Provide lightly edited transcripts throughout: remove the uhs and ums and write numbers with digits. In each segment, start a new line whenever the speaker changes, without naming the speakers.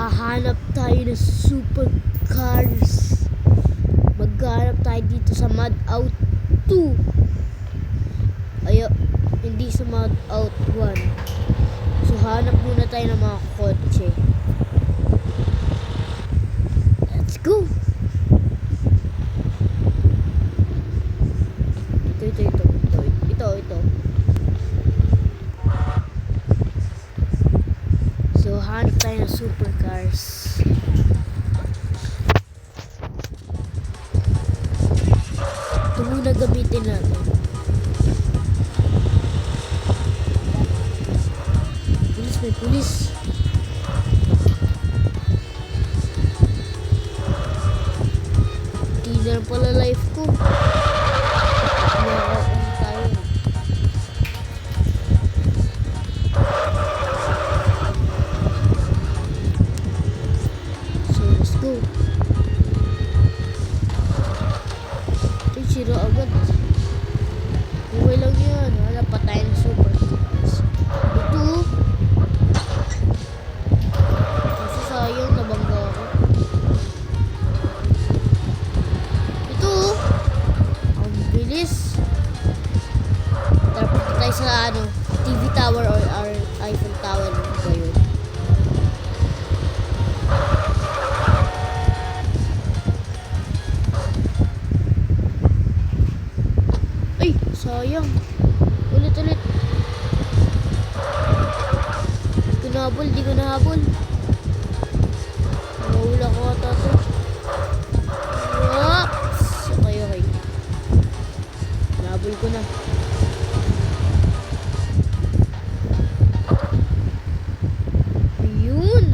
Hahanap tayo ng supercars. Maghanap tayo dito sa Mud Out 2. Hindi sa Mud Out 1. So hanap muna tayo ng mga kotse. Let's go. Ito. So hanap tayo ng supercars. Ito muna gamitin natin. May pulis. Hindi na pala life ko. Nakakakang tayo. So let's go. Ay, sira agad. Okay lang yan. Wala pa tayong super. Ito. Sayang, nabangga ako. Ito. Ang bilis. Tara, punta tayo sa TV Tower or Eiffel Tower. Ano ba yun? Ay, sayang. Ulit. Di ko nahabol. Mahula ko ata ito. Whoops! Okay. Nahabol ko na. Ayun!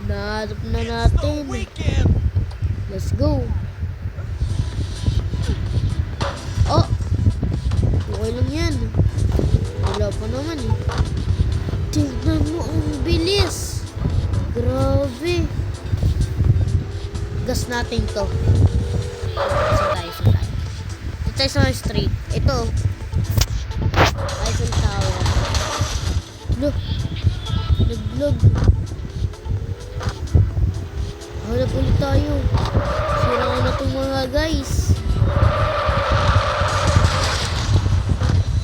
Nahanap na natin. Let's go. Oh! Okay lang yan. Wala pa naman eh. Tignan mo, ang bilis. Grabe. Gas natin to. Isa tayo. Ito tayo sa street. Ito. Eiffel Tower. Look. Naglag. Hanap ulit tayo. Siraan na itong mga guys.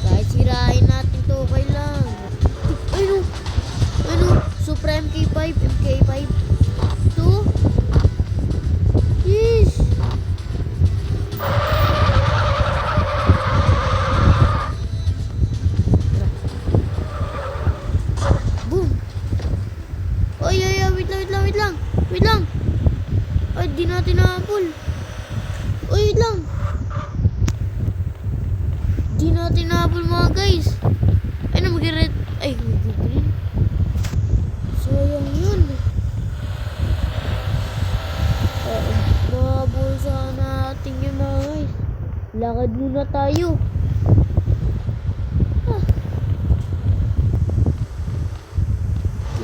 Kahit sirain natin to, okay lang. Ano? Supra MK5. Ito. Yes. Boom. Ay, wait lang. Ay, di natin nahabol. Wait lang. Di natin nahabol mga guys. Ay, mag-red. Ay, mag-green. Sayang yun. Mahabol sana natin yun mga guys. Lakad muna tayo.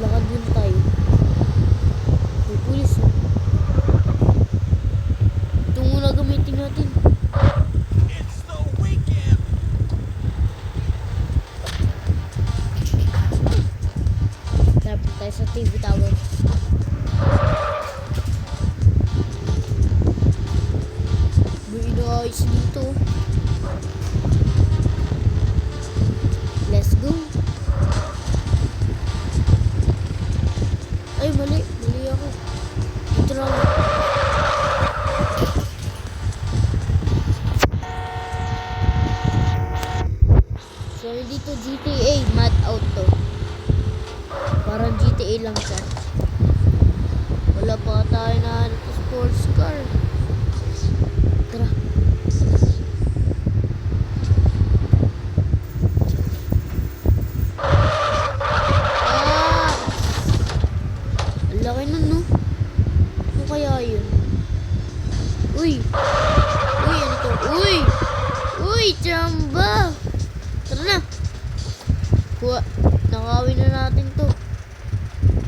Lakad muna tayo. May pulis. Ito muna gamitin natin. Tapos tayo sa TV Tower. May inaayos dito. Let's go. Ay, mali ako. Dito lang. So, dito GTA, Mud Out to. Parang GTA lang siya. Wala pa tayo na sports car. Tara. Ang laki nun, no? Ano kaya yun? Uy, ano to? Uy, chamba! Tara na. Nakawin na natin to.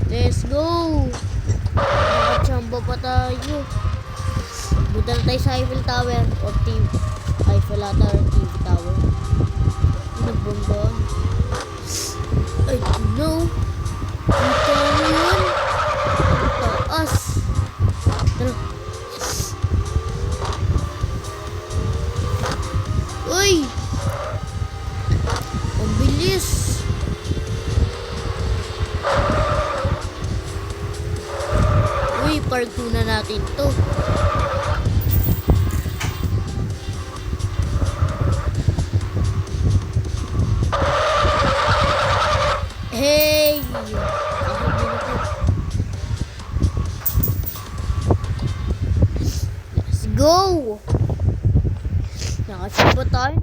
Let's go. Nakachamba pa tayo. Punta na tayo sa Eiffel Tower or Eiffel Tower. Nagbanggaan. Ay, no. Kita mo yun. part 2 na natin to. Hey! Let's go! Nakasya ba tayo?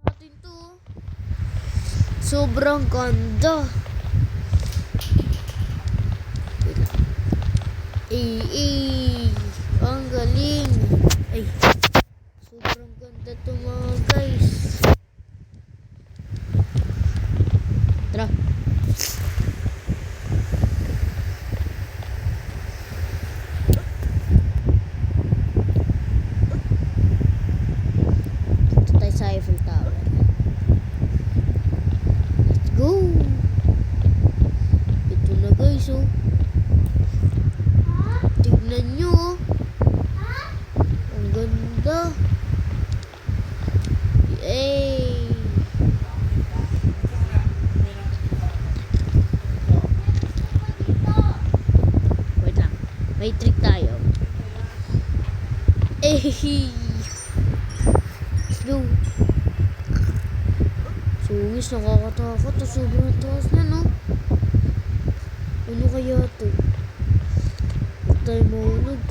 Natin to. Sobrang ganda. Ang galing. Ay, sobrang ganda to mga guys. Tara. Punta tayo sa Eiffel Tower. Let's go. Ito na guys, oh. Tignan nyo, oh. Ang ganda. Yay! Wait lang. May trick tayo. Eh! Let's go. Sungis, nakakatakot. Sobrang taas na, no? Ano kaya to? Huwag tayo mahulog.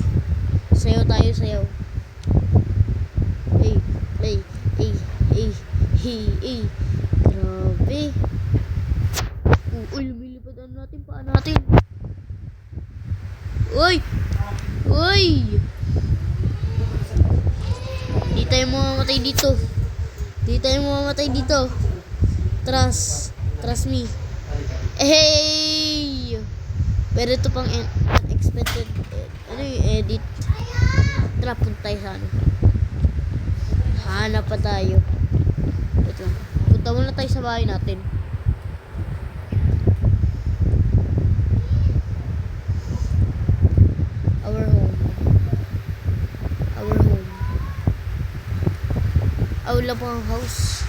Sayaw tayo, sayaw. Ay, ay, ay, ay, ay, ay. Grabe. Uy, lumilipad ano natin, paan natin. Uy! Uy! Di tayo mamamatay dito. Di tayo mamamatay dito. Trust me. Hey! Pero ito pang unexpected. Ano yung edit? Tara, punta tayo sa ano. Hanap pa tayo. Wait lang. Punta muna tayo sa bahay natin. Our home. Our home. Wala pang house.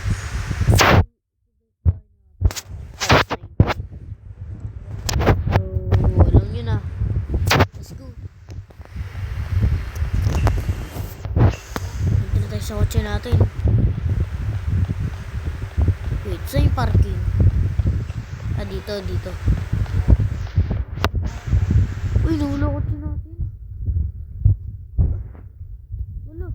Sa kotse natin. Wait, saan yung parking? Ah, dito. Uy, nahula kotse natin. Wala.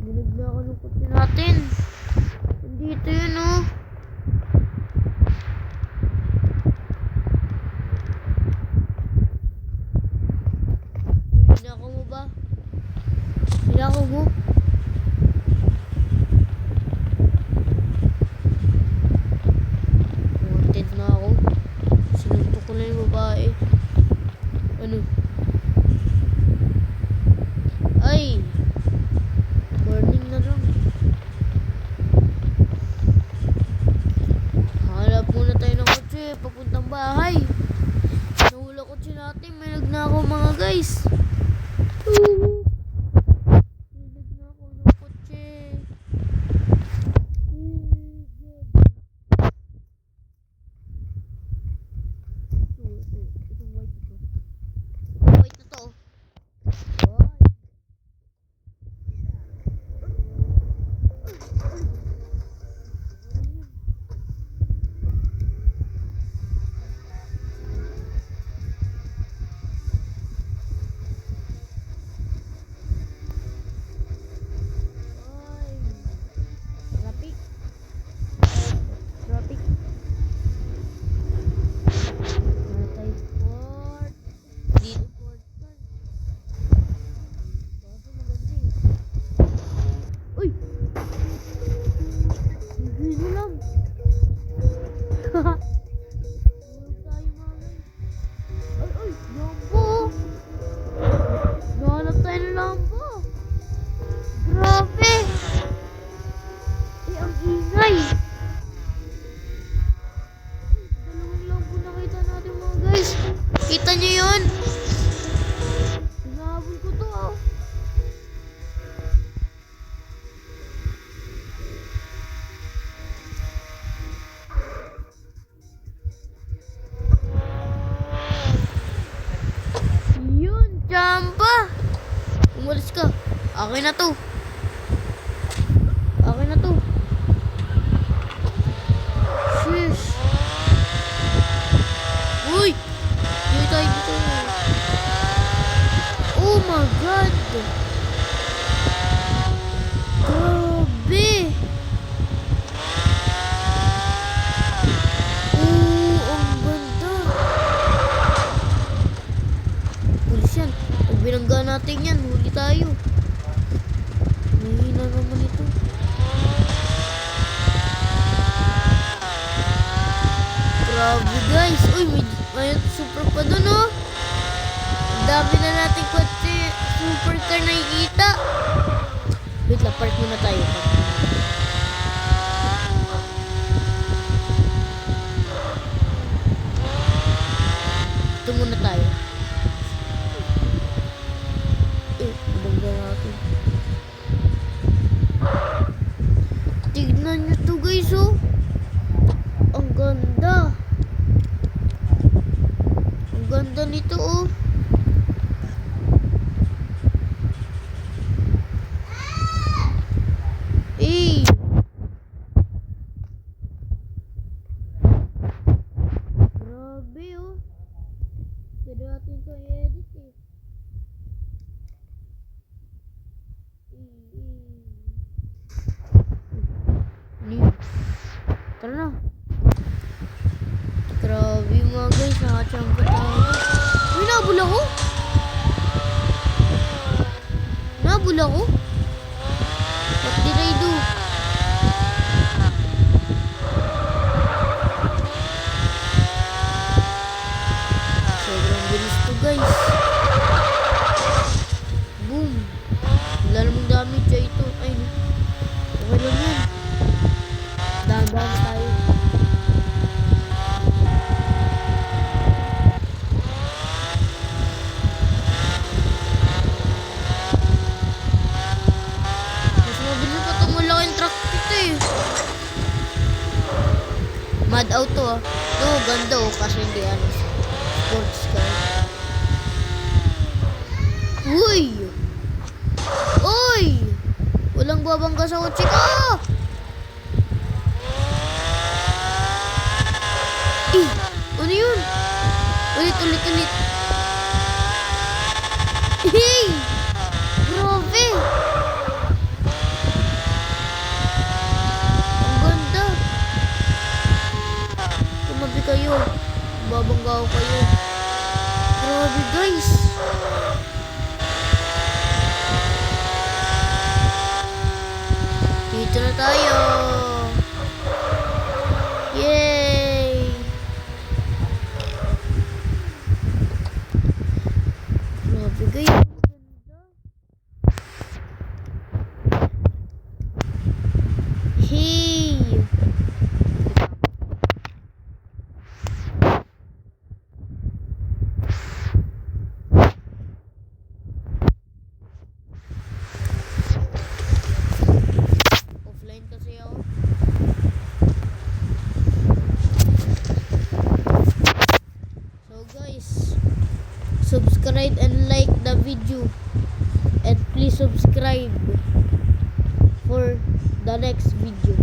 Dinagla ako ng kotse natin. Dito yun, oh. Sinako mo? Wanted na ako. Sinuntok ko na yung babae. Ano? Ay! Morning na lang. Hanap muna tayo ng kotse. Papuntang bahay. Nahula kotse natin. May nagnakaw mga guys. Kita niyo yun? Hinahabol ko to, ah. Akin na to. Akin na to. Sheesh. Uy! Dito tayo dito. Oh my God! Grabe! Oh, ang ganda. Pulis yan. Pag binangga natin yan, huli tayo. Mahina naman ito. Grabe guys. Uy, may super pa dun oh. Ang dami na natin kotse. Super car nakikita. Wait lang, park muna tayo. Ito muna tayo. Bangga natin. Tignan nyo to guys oh. Ang ganda. Ang ganda nito oh. Eh. Grabe oh. Pwede natin ito i-edit eh. Tara na. Grabe mga guys, nakachamba tayo. Uy, nabul ako. Nabul ako. What did I do? Sobrang bilis to guys. Boom. Wala namang damage siya ito. Ay, okay lang yan. Dahan-dahan tayo. Mas mabilis pa itong malaking truck dito eh. Mad auto ah. Ito, ganda oh. Kasi hindi ano. Sports car. Uy! Uy! Walang babangga sa kotse ko! Eh! Ano yun? Ulit. Hey! Grabe! Ang ganda! Tumabi kayo. Babangga ko kayo. Grabe guys! Dito na tayo! Yay! Grabe guys, ang ganda. Hey! Offline kasi ako. So guys, subscribe and like the video, and please subscribe for the next video.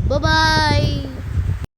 Bye bye.